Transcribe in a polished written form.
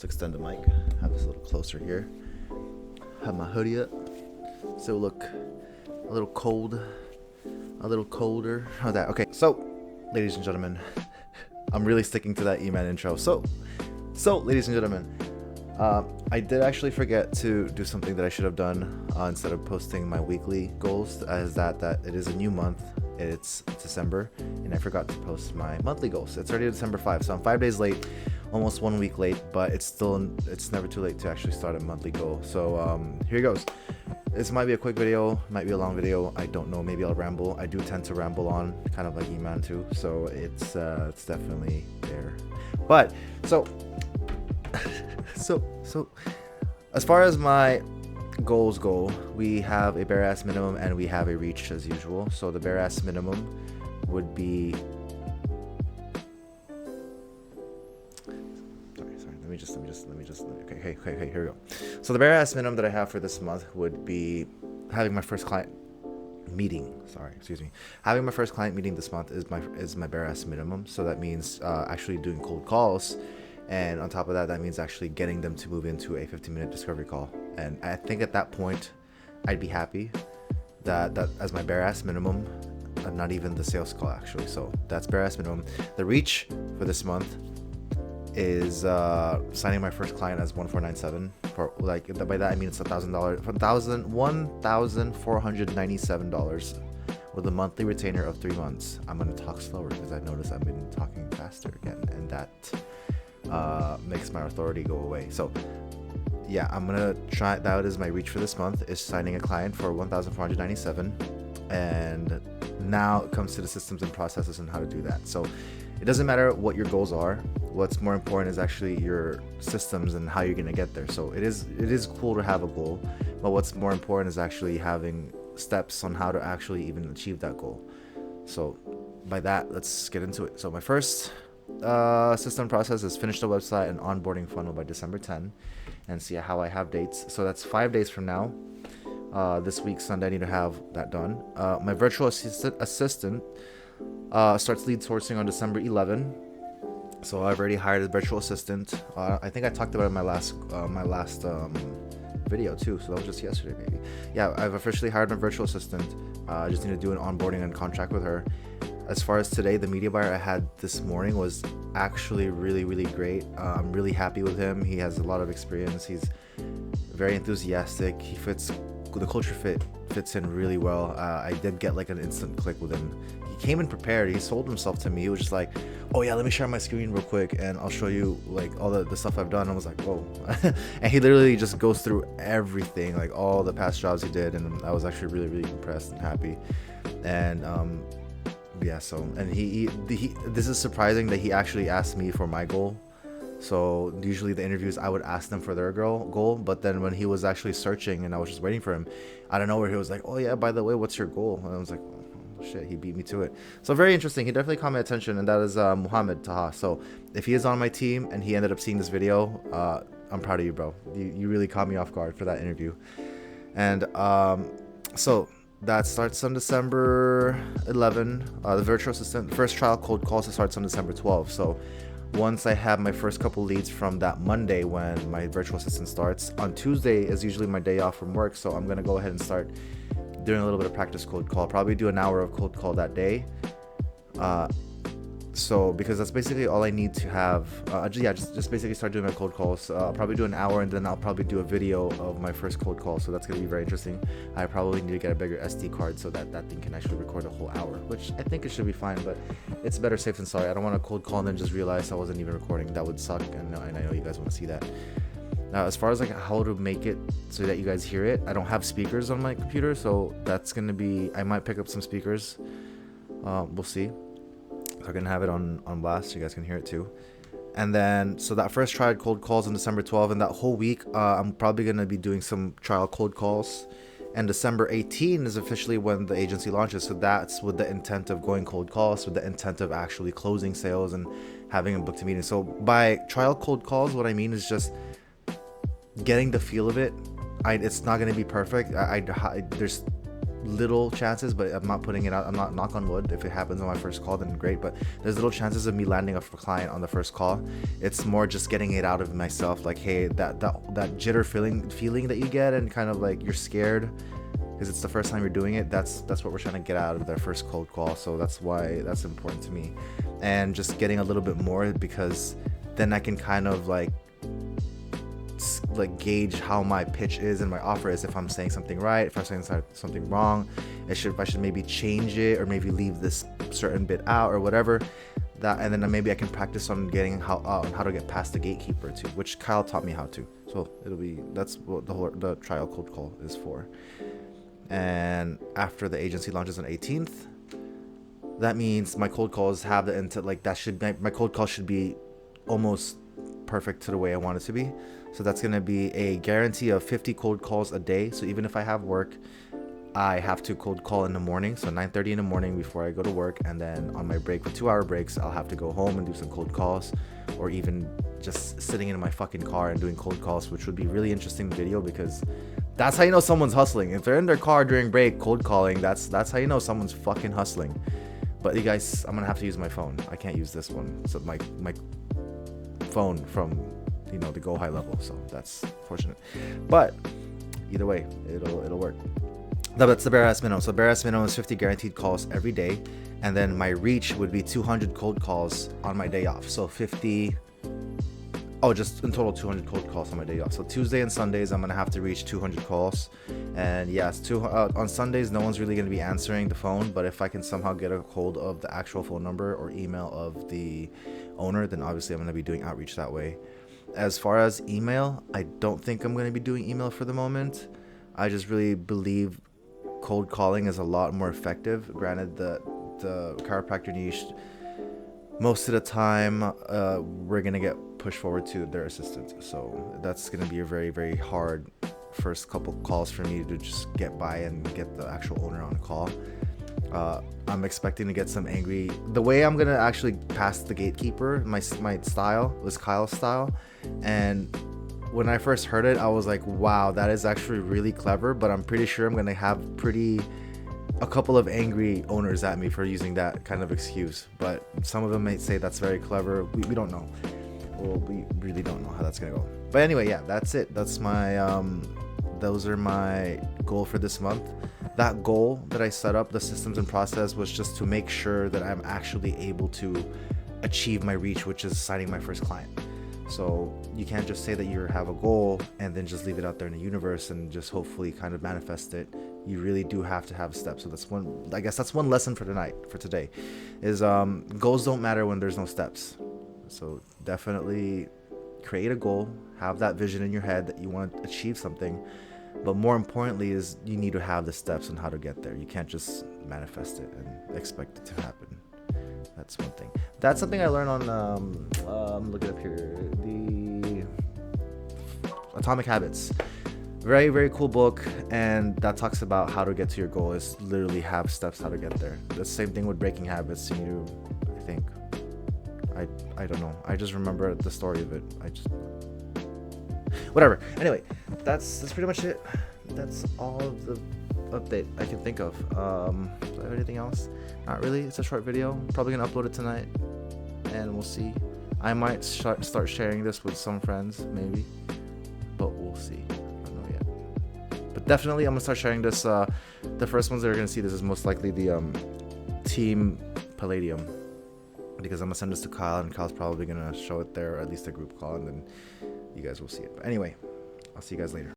Let's extend the mic. Have this a little closer here. Have my hoodie up. So look a little cold, a little colder. How's that? Okay, so ladies and gentlemen, I'm really sticking to that E-Man intro. So ladies and gentlemen, I did actually forget to do something that I should have done instead of posting my weekly goals, as that it is a new month. It's December, and I forgot to post my monthly goals. It's already December 5, so I'm 5 days late, almost 1 week late, but it's never too late to actually start a monthly goal. So here goes. This might be a quick video, might be a long video. I don't know. Maybe I'll ramble. I do tend to ramble on, kind of like E-Man too. So it's definitely there. But so as far as my goals go, we have a bare ass minimum and we have a reach as usual. So the bare ass minimum would be okay, here we go. So the bare ass minimum that I have for this month would be having my first client meeting. Having my first client meeting this month is my bare ass minimum. So that means actually doing cold calls. And on top of that, that means actually getting them to move into a 15-minute discovery call. And I think at that point, I'd be happy that as my bare ass minimum, not even the sales call actually. So that's bare ass minimum. The reach for this month is signing my first client as 1497. For like by that I mean it's $1,497 with a monthly retainer of 3 months. I'm gonna talk slower because I've noticed I've been talking faster again, and that makes my authority go away. So yeah, I'm gonna try. That is my reach for this month, is signing a client for 1,497. And now it comes to the systems and processes and how to do that. So it doesn't matter what your goals are. What's more important is actually your systems and how you're gonna get there. So it is cool to have a goal, but what's more important is actually having steps on how to actually even achieve that goal. So by that, let's get into it. So my first system process is finish the website and onboarding funnel by December 10, and see how I have dates. So that's 5 days from now. This week Sunday I need to have that done. My virtual assistant starts lead sourcing on December 11. So I've already hired a virtual assistant. I think I talked about it in my last video too. So that was just yesterday maybe. Yeah, I've officially hired my virtual assistant. I just need to do an onboarding and contract with her. As far as today, the media buyer I had this morning was actually really, really great. I'm really happy with him. He has a lot of experience. He's very enthusiastic. The culture fits in really well. I did get like an instant click with him. He came in prepared. He sold himself to me. He was just like, oh yeah, let me share my screen real quick and I'll show you like all the stuff I've done. I was like, whoa. And he literally just goes through everything, like all the past jobs he did, and I was actually really, really impressed and happy. And yeah, so, and he this is surprising that he actually asked me for my goal. So usually the interviews I would ask them for their goal, but then when he was actually searching and I was just waiting for him, out of nowhere he was like, oh yeah, by the way, what's your goal? And I was like, oh shit, he beat me to it. So very interesting. He definitely caught my attention, and that is Muhammad Taha. So if he is on my team and he ended up seeing this video, I'm proud of you, bro. You really caught me off guard for that interview. And so that starts on December 11. The virtual assistant, the first trial cold calls starts on December 12. So once I have my first couple leads from that Monday when my virtual assistant starts, on Tuesday is usually my day off from work. So I'm going to go ahead and start doing a little bit of practice cold call. Probably do an hour of cold call that day. So because that's basically all I need to have. Just basically start doing my cold calls. I'll probably do an hour, and then I'll probably do a video of my first cold call. So that's going to be very interesting. I probably need to get a bigger SD card so that thing can actually record a whole hour, which I think it should be fine, but it's better safe than sorry. I don't want to cold call and then just realize I wasn't even recording. That would suck, and I know you guys want to see that. Now, as far as like how to make it so that you guys hear it, I don't have speakers on my computer, so that's going to be, I might pick up some speakers. We'll see. So I'm gonna have it on blast so you guys can hear it too. And then so that first trial cold calls on December 12, and that whole week I'm probably gonna be doing some trial cold calls. And December 18 is officially when the agency launches. So that's with the intent of going cold calls, with the intent of actually closing sales and having a booked meeting. So by trial cold calls, what I mean is just getting the feel of it. It's not gonna be perfect. There's little chances, but I'm not putting it out. I'm not, knock on wood, if it happens on my first call, then great, but there's little chances of me landing a client on the first call. It's more just getting it out of myself, like, hey, that jitter feeling that you get, and kind of like you're scared because it's the first time you're doing it. That's what we're trying to get out of their first cold call. So that's why that's important to me, and just getting a little bit more, because then I can kind of like gauge how my pitch is and my offer is, if I'm saying something right, if I'm saying something wrong, if I should maybe change it, or maybe leave this certain bit out, or whatever that. And then maybe I can practice on getting how to get past the gatekeeper too, which Kyle taught me how to. So that's what the trial cold call is for. And after the agency launches on 18th, that means my cold calls have my cold call should be almost perfect to the way I want it to be. So that's going to be a guarantee of 50 cold calls a day. So even if I have work, I have to cold call in the morning, so 9:30 in the morning before I go to work, and then on my break, with 2-hour breaks, I'll have to go home and do some cold calls, or even just sitting in my fucking car and doing cold calls, which would be really interesting video, because that's how you know someone's hustling. If they're in their car during break cold calling, that's how you know someone's fucking hustling. But you guys, I'm gonna have to use my phone. I can't use this one. So my phone from the Go High level, so that's fortunate. But either way, it'll work. That's the bare ass minimum. So bare ass minimum is 50 guaranteed calls every day, and then my reach would be 200 cold calls on my day off. So 50. Oh, just in total 200 cold calls on my day off. So Tuesday and Sundays, I'm gonna have to reach 200 calls. And yes, on Sundays, no one's really gonna be answering the phone. But if I can somehow get a hold of the actual phone number or email of the owner, then obviously I'm gonna be doing outreach that way. As far as email, I don't think I'm gonna be doing email for the moment. I just really believe cold calling is a lot more effective. Granted, the chiropractor niche, most of the time, we're gonna get pushed forward to their assistant, so that's gonna be a very, very hard first couple calls for me to just get by and get the actual owner on a call. I'm expecting to get some angry. The way I'm gonna actually pass the gatekeeper, my style was Kyle's style, and when I first heard it, I was like, wow, that is actually really clever. But I'm pretty sure I'm gonna have a couple of angry owners at me for using that kind of excuse. But some of them may say that's very clever. We don't know. Well, we really don't know how that's gonna go. But anyway, yeah, that's it. That's my those are my goal for this month. That goal that I set up, the systems and process, was just to make sure that I'm actually able to achieve my reach, which is signing my first client. So you can't just say that you have a goal and then just leave it out there in the universe and just hopefully kind of manifest it. You really do have to have steps. So that's one lesson for today is goals don't matter when there's no steps. So definitely create a goal, have that vision in your head that you want to achieve something, but more importantly is you need to have the steps on how to get there. You can't just manifest it and expect it to happen. That's one thing. That's something I learned on I'm looking up here, the Atomic Habits. Very, very cool book, and that talks about how to get to your goal. Is literally have steps how to get there. The same thing with Breaking Habits. I think I don't know. I just remember the story of it. Whatever. Anyway, that's pretty much it. That's all of the update I can think of. Do I have anything else? Not really. It's a short video. Probably gonna upload it tonight, and we'll see. I might start sharing this with some friends, maybe, but we'll see. I don't know yet. But definitely, I'm gonna start sharing this. The first ones that are gonna see this is most likely the Team Palladium, because I'm gonna send this to Kyle, and Kyle's probably gonna show it there, or at least a group call, and then you guys will see it. But anyway, I'll see you guys later.